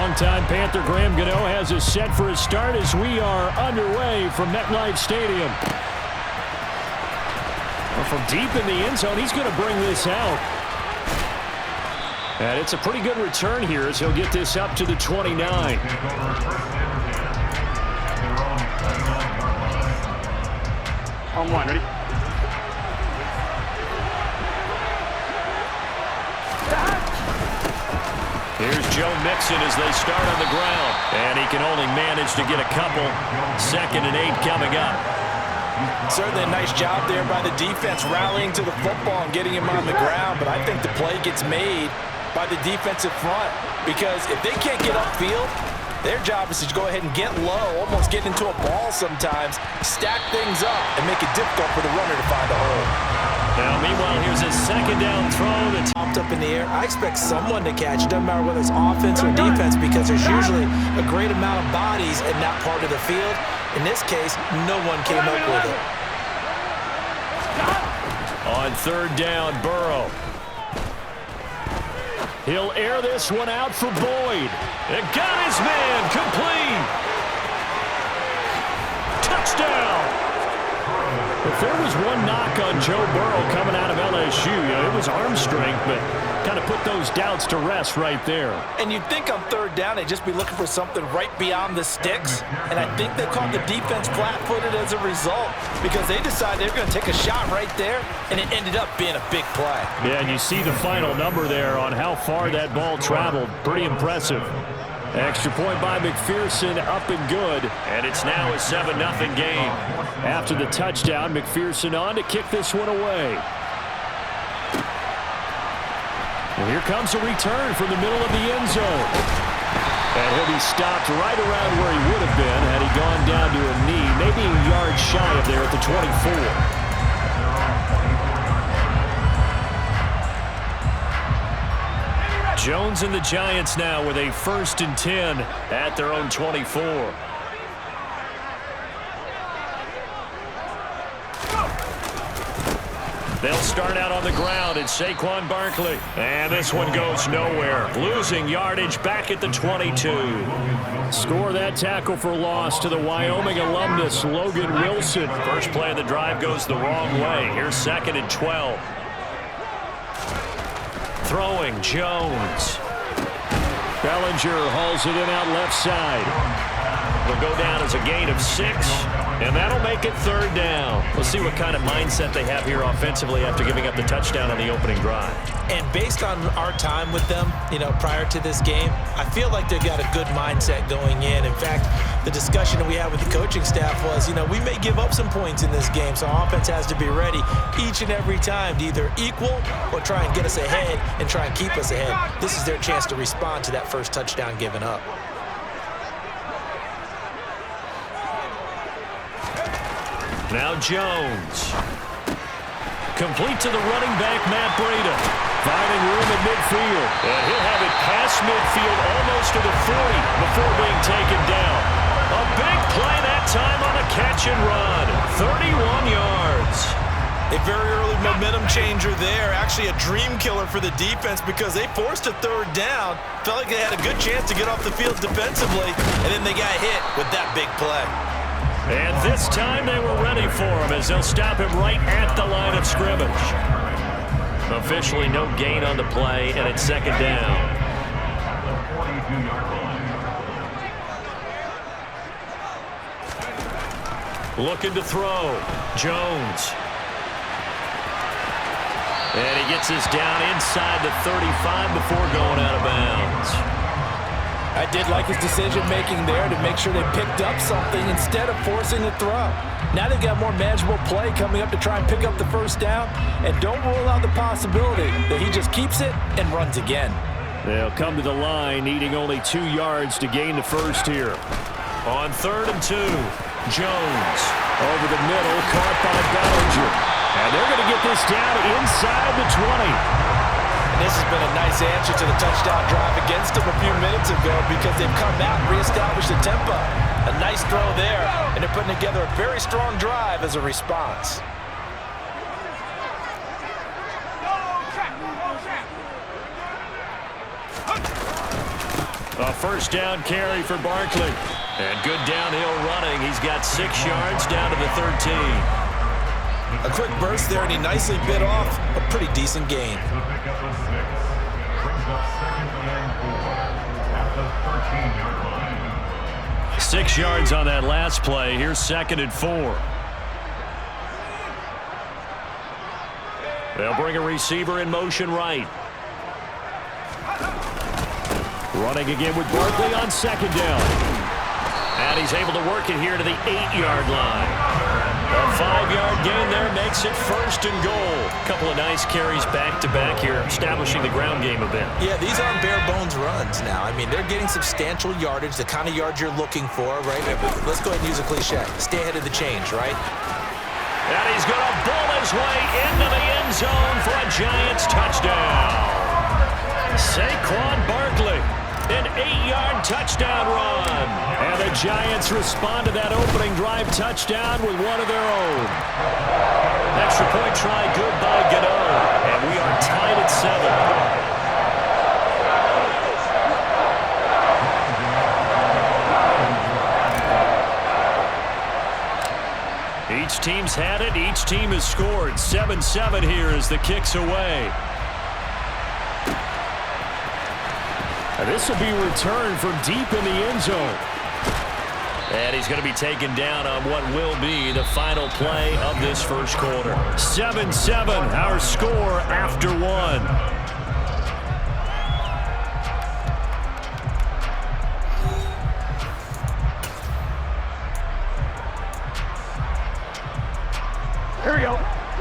Longtime Panther Graham Gano has us set for a start as we are underway from MetLife Stadium. Well, from deep in the end zone, he's going to bring this out. And it's a pretty good return here as he'll get this up to the 29. On one, ready? Here's Joe Mixon as they start on the ground. And he can only manage to get a couple. 2nd and 8 coming up. Certainly a nice job there by the defense rallying to the football and getting him on the ground. But I think the play gets made by the defensive front. Because if they can't get upfield, their job is to go ahead and get low, almost get into a ball sometimes, stack things up, and make it difficult for the runner to find a hole. Now, meanwhile, here's a 2nd down throw that's Popped up in the air. I expect someone to catch it, doesn't matter whether it's offense or defense, because there's usually a great amount of bodies in that part of the field. In this case, no one came up with it. on 3rd down, Burrow. He'll air this one out for Boyd. And got his man complete. Touchdown. If there was one knock on Joe Burrow coming out of LSU, it was arm strength, but kind of put those doubts to rest right there. And you'd think on 3rd down they'd just be looking for something right beyond the sticks. And I think they caught the defense flat-footed as a result because they decided they were going to take a shot right there, and it ended up being a big play. Yeah, and you see the final number there on how far that ball traveled. Pretty impressive. Extra point by McPherson, up and good. And it's now a 7-0 game. After the touchdown, McPherson on to kick this one away. And here comes a return from the middle of the end zone. And he'll be stopped right around where he would have been had he gone down to a knee, maybe a yard shy of there at the 24. Jones and the Giants now with a 1st and 10 at their own 24. They'll start out on the ground. It's Saquon Barkley. And this one goes nowhere. Losing yardage back at the 22. Score that tackle for loss to the Wyoming alumnus, Logan Wilson. First play of the drive goes the wrong way. Here's 2nd and 12. Throwing, Jones. Bellinger hauls it in out left side. Will go down as a gain of 6, and that'll make it 3rd down. We'll see what kind of mindset they have here offensively after giving up the touchdown on the opening drive. And based on our time with them, prior to this game, I feel like they've got a good mindset going in. In fact, the discussion that we had with the coaching staff was, we may give up some points in this game, so offense has to be ready each and every time to either equal or try and get us ahead and try and keep us ahead. This is their chance to respond to that first touchdown given up. Now Jones. Complete to the running back, Matt Breida. Finding room at midfield. And he'll have it past midfield almost to the 40 before being taken down. A big play that time on a catch and run. 31 yards. A very early momentum changer there. Actually a dream killer for the defense because they forced a 3rd down. Felt like they had a good chance to get off the field defensively, and then they got hit with that big play. And this time they were ready for him as they'll stop him right at the line of scrimmage. Officially no gain on the play, and it's 2nd down. Looking to throw. Jones. And he gets this down inside the 35 before going out of bounds. I did like his decision-making there to make sure they picked up something instead of forcing the throw. Now they've got more manageable play coming up to try and pick up the 1st down, and don't rule out the possibility that he just keeps it and runs again. They'll come to the line, needing only 2 yards to gain the 1st here. On 3rd and 2, Jones over the middle, caught by Bellinger. And they're going to get this down inside the 20. This has been a nice answer to the touchdown drive against them a few minutes ago because they've come out and reestablished the tempo. A nice throw there, and they're putting together a very strong drive as a response. A first down carry for Barkley. And good downhill running. He's got 6 yards down to the 13. A quick burst there, and he nicely bit off a pretty decent gain. 6 yards on that last play. Here's 2nd and 4. They'll bring a receiver in motion right. Running again with Barkley on 2nd down. And he's able to work it here to the 8-yard line. A 5-yard gain there makes it 1st and goal. A couple of nice carries back-to-back here, establishing the ground game a bit. Yeah, these aren't bare-bones runs now. I mean, they're getting substantial yardage, the kind of yards you're looking for, right? Let's go ahead and use a cliche. Stay ahead of the change, right? And he's going to bull his way into the end zone for a Giants touchdown. Saquon Barkley, an 8-yard touchdown run. And the Giants respond to that opening drive touchdown with one of their own. Extra point try good by Gano. And we are tied at 7. Each team's had it. Each team has scored. 7-7 here as the kick's away. And this will be returned from deep in the end zone. And he's going to be taken down on what will be the final play of this first quarter. 7-7, our score after 1. Here we go.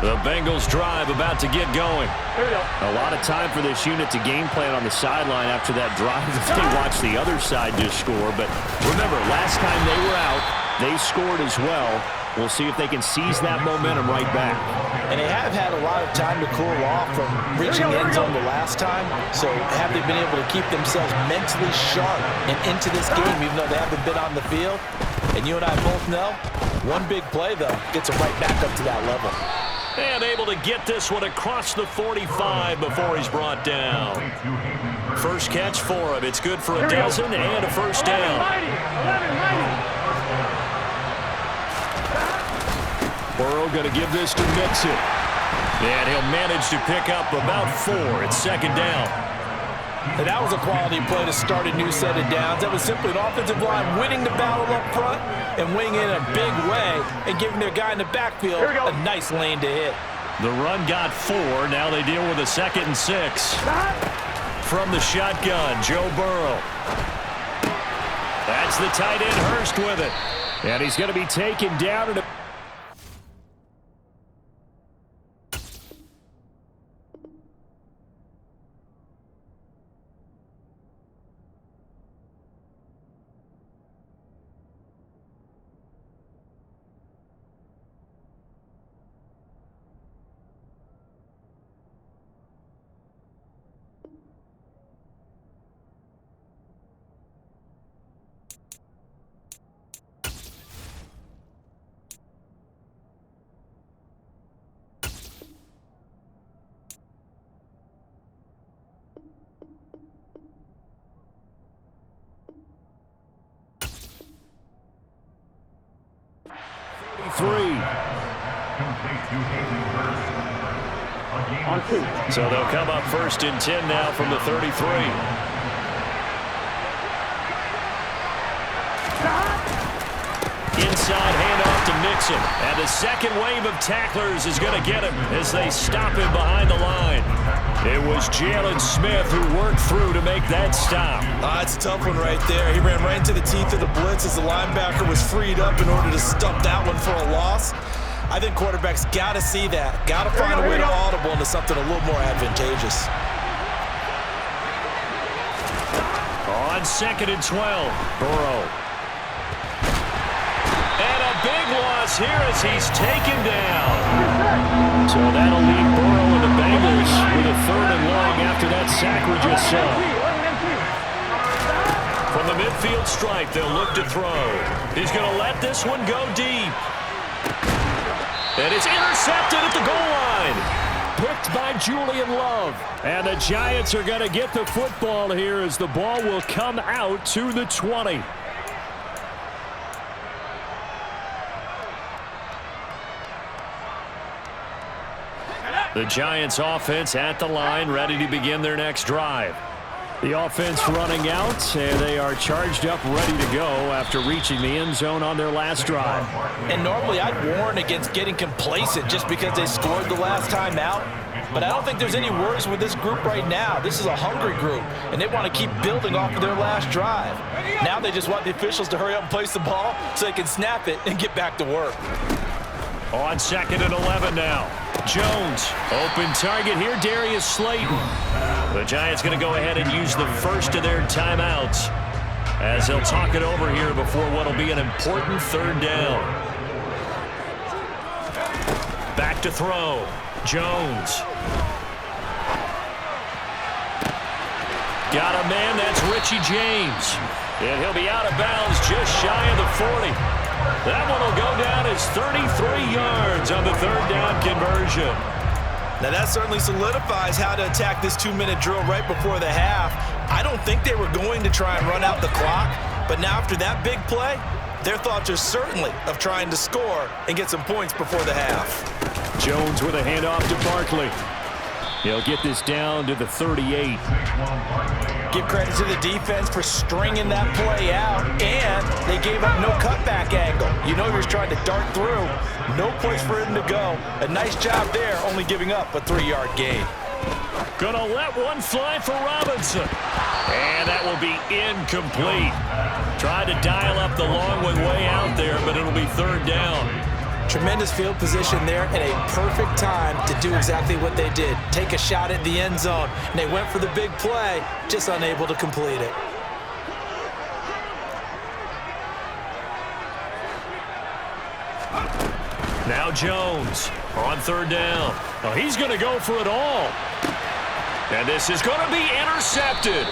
The Bengals drive about to get going. Here we go. A lot of time for this unit to game plan on the sideline after that drive if they watch the other side just score. But remember, last time they were out, they scored as well. We'll see if they can seize that momentum right back. And they have had a lot of time to cool off from reaching the end zone the last time. So have they been able to keep themselves mentally sharp and into this game, even though they haven't been on the field? And you and I both know, one big play, though, gets them right back up to that level. And able to get this one across the 45 before he's brought down. First catch for him. It's good for a dozen and a first down. Burrow going to give this to Mixon. And he'll manage to pick up about 4. It's 2nd down. And that was a quality play to start a new set of downs. That was simply an offensive line winning the battle up front and winning in a big way and giving their guy in the backfield a nice lane to hit. The run got 4. Now they deal with a 2nd and 6. From the shotgun, Joe Burrow. That's the tight end Hurst with it. And he's going to be taken down at a... So they'll come up 1st and 10 now from the 33. Inside handoff to Mixon. And the second wave of tacklers is going to get him as they stop him behind the line. It was Jalen Smith who worked through to make that stop. It's a tough one right there. He ran right into the teeth of the blitz as the linebacker was freed up in order to stop that one for a loss. I think quarterbacks got to see that. Got to find a way to audible into something a little more advantageous. On 2nd and 12, Burrow. And a big loss here as he's taken down. So that'll leave Burrow and the Bengals with a 3rd and long after that sack we just saw. From the midfield stripe, they'll look to throw. He's going to let this one go deep. And it's intercepted at the goal line. picked by Julian Love. And the Giants are going to get the football here as the ball will come out to the 20. The Giants offense at the line, ready to begin their next drive. The offense running out, and they are charged up, ready to go after reaching the end zone on their last drive. And normally I'd warn against getting complacent just because they scored the last time out. But I don't think there's any worries with this group right now. This is a hungry group, and they want to keep building off of their last drive. Now they just want the officials to hurry up and place the ball so they can snap it and get back to work. On 2nd and 11 now. Jones, open target here, Darius Slayton. The Giants going to go ahead and use the first of their timeouts as they'll talk it over here before what will be an important 3rd down. Back to throw. Jones. Got a man, that's Richie James. And he'll be out of bounds just shy of the 40. That one will go down as 33 yards on the 3rd down conversion. Now that certainly solidifies how to attack this 2-minute drill right before the half. I don't think they were going to try and run out the clock, but now after that big play, their thoughts are certainly of trying to score and get some points before the half. Jones with a handoff to Barkley. He'll get this down to the 38. Give credit to the defense for stringing that play out, and they gave up no cutback angle. You know he was trying to dart through. No place for him to go. A nice job there, only giving up a 3-yard gain. Gonna let one fly for Robinson. And that will be incomplete. Tried to dial up the long one way out there, but it'll be 3rd down. Tremendous field position there at a perfect time to do exactly what they did. Take a shot at the end zone. And they went for the big play, just unable to complete it. Now Jones on 3rd down. Oh, he's going to go for it all. And this is going to be intercepted.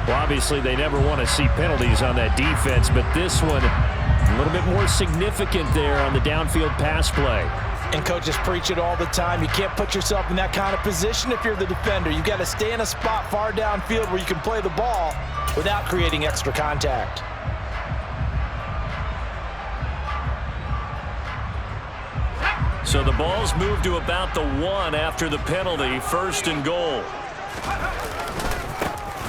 Well, obviously, they never want to see penalties on that defense, but this one a little bit more significant there on the downfield pass play. And coaches preach it all the time. You can't put yourself in that kind of position if you're the defender. You've got to stay in a spot far downfield where you can play the ball without creating extra contact. So the ball's moved to about the 1 after the penalty, 1st and goal.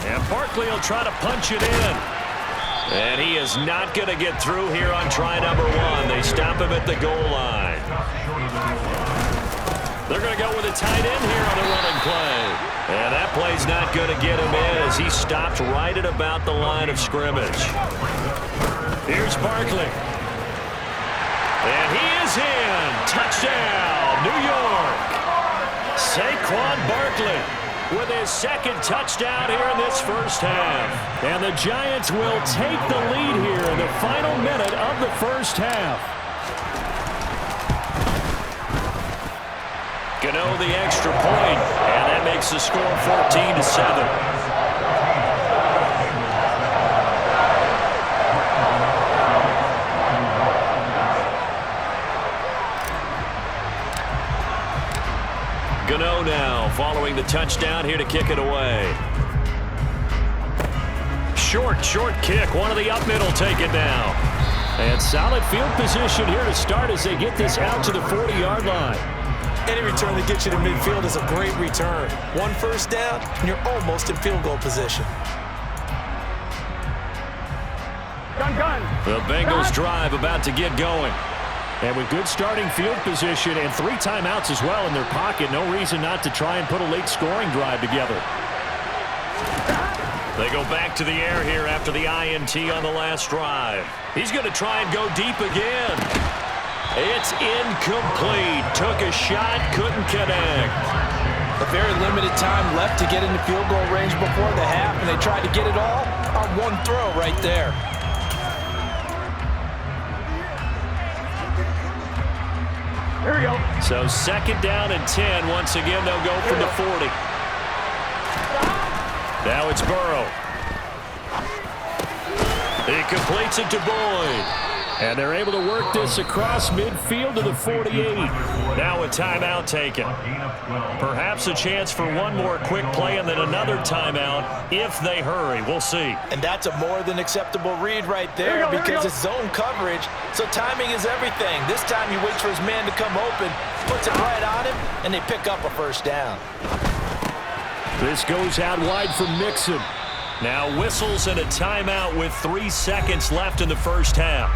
And Barkley will try to punch it in. And he is not going to get through here on try number 1. They stop him at the goal line. They're going to go with a tight end here on the running play. And that play's not going to get him in as he stopped right at about the line of scrimmage. Here's Barkley. And he is in. Touchdown, New York. Saquon Barkley with his 2nd touchdown here in this 1st half. And the Giants will take the lead here in the final minute of the 1st half. Gano the extra point, and that makes the score 14-7. Gano now following the touchdown here to kick it away. Short kick. One of the up middle taken now. And solid field position here to start as they get this out to the 40-yard line. Any return that gets you to midfield is a great return. 1 1st down, and you're almost in field goal position. Gun. The Bengals drive about to get going. And with good starting field position and 3 timeouts as well in their pocket, no reason not to try and put a late scoring drive together. They go back to the air here after the INT on the last drive. He's going to try and go deep again. It's incomplete. Took a shot, couldn't connect. A very limited time left to get into field goal range before the half, and they tried to get it all on 1 throw right there. Here we go. So 2nd down and 10. Once again, they'll go from the 40. Now it's Burrow. He completes it to Boyd. And they're able to work this across midfield to the 48. Now a timeout taken. Perhaps a chance for one more quick play and then another timeout if they hurry. We'll see. And that's a more than acceptable read right there because it's zone coverage, so timing is everything. This time he waits for his man to come open, puts it right on him, and they pick up a first down. This goes out wide for Mixon. Now whistles and a timeout with 3 seconds left in the first half.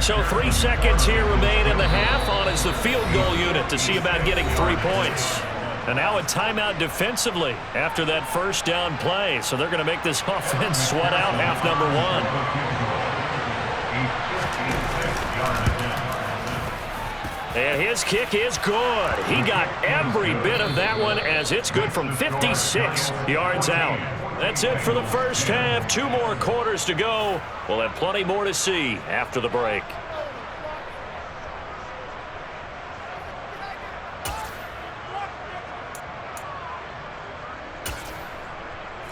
So 3 seconds here remain in the half. On is the field goal unit to see about getting 3 points. And now a timeout defensively after that first down play. So they're going to make this offense sweat out half number 1. And his kick is good. He got every bit of that one as it's good from 56 yards out. That's it for the first half. 2 more quarters to go. We'll have plenty more to see after the break.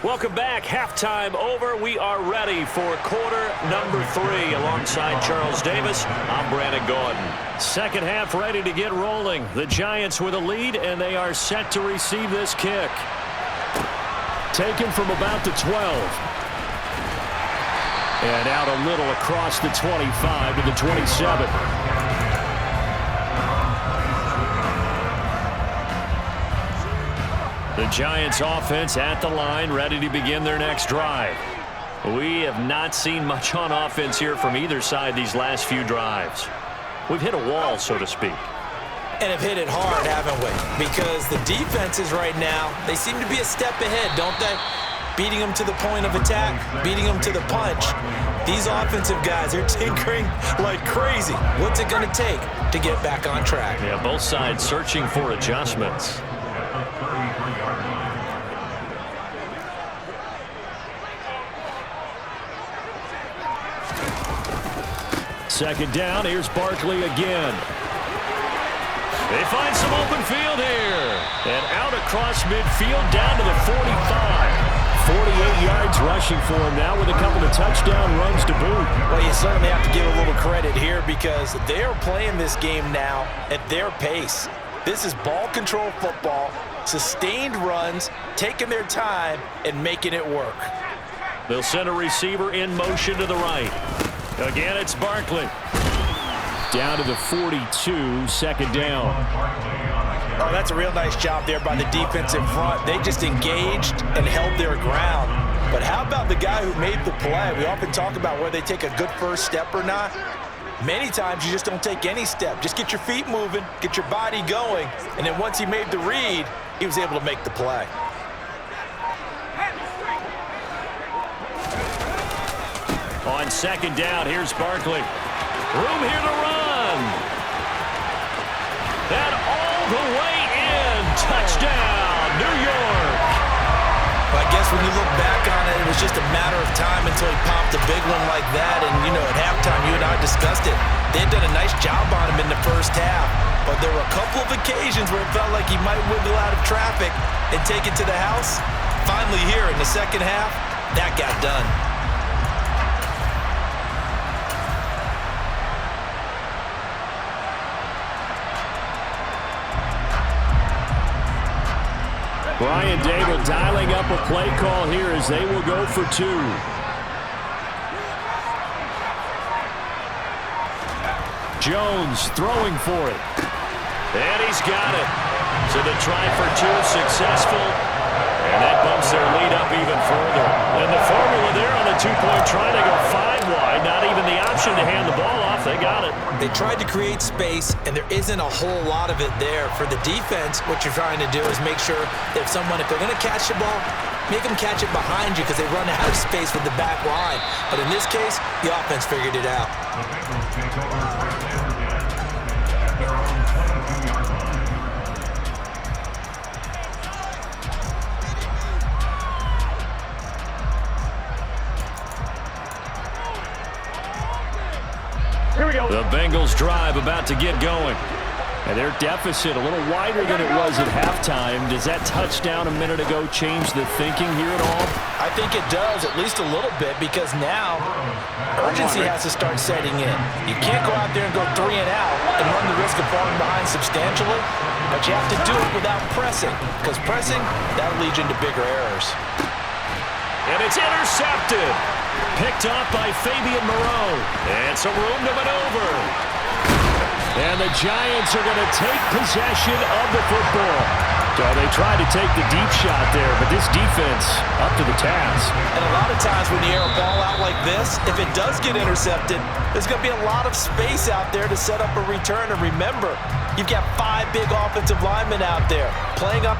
Welcome back. Halftime over. We are ready for quarter number 3. Alongside Charles Davis, I'm Brandon Gordon. Second half ready to get rolling. The Giants with a lead, and they are set to receive this kick. Taken from about the 12. And out a little across the 25 to the 27. The Giants offense at the line, ready to begin their next drive. We have not seen much on offense here from either side these last few drives. We've hit a wall, so to speak. And have hit it hard, haven't we? Because the defenses right now, they seem to be a step ahead, don't they? Beating them to the point of attack, beating them to the punch. These offensive guys, they're tinkering like crazy. What's it going to take to get back on track? Yeah, both sides searching for adjustments. Second down, here's Barkley again. They find some open field here. And out across midfield down to the 45. 48 yards rushing for him now with a couple of touchdown runs to boot. Well, you certainly have to give a little credit here because they are playing this game now at their pace. This is ball control football, sustained runs, taking their time and making it work. They'll send a receiver in motion to the right. Again, it's Barkley. Down to the 42, second down. Oh, that's a real nice job there by the defensive front. They just engaged and held their ground. But how about the guy who made the play? We often talk about whether they take a good first step or not. Many times you just don't take any step. Just get your feet moving, get your body going, and then once he made the read, he was able to make the play. On second down, here's Barkley. Room here to run. And all the way in. Touchdown, New York. Well, I guess when you look back on it, it was just a matter of time until he popped a big one like that. And, you know, at halftime, you and I discussed it. They had done a nice job on him in the first half. But there were a couple of occasions where it felt like he might wiggle out of traffic and take it to the house. Finally here in the second half, that got done. Brian Dable dialing up a play call here as they will go for 2. Jones throwing for it. And he's got it. So the try for 2 is successful. And that bumps their lead up even further. And the formula there on the 2-point try, they go 5 wide. Not even the option to hand the ball off. They got it. They tried to create space, and there isn't a whole lot of it there. For the defense, what you're trying to do is make sure that if they're going to catch the ball, make them catch it behind you because they run out of space with the back line. But in this case, the offense figured it out. Here we go. The Bengals drive about to get going. And their deficit a little wider than it was at halftime. Does that touchdown a minute ago change the thinking here at all? I think it does, at least a little bit, because now urgency has to start setting in. You can't go out there and go 3 and out and run the risk of falling behind substantially, but you have to do it without pressing, because pressing, that'll lead you into bigger errors. And it's intercepted. Picked off by Fabian Moreau. And some room to maneuver. And the Giants are going to take possession of the football. So they tried to take the deep shot there, but this defense up to the task. And a lot of times when you air a ball out like this, if it does get intercepted, there's going to be a lot of space out there to set up a return. And remember, you've got 5 big offensive linemen out there playing up.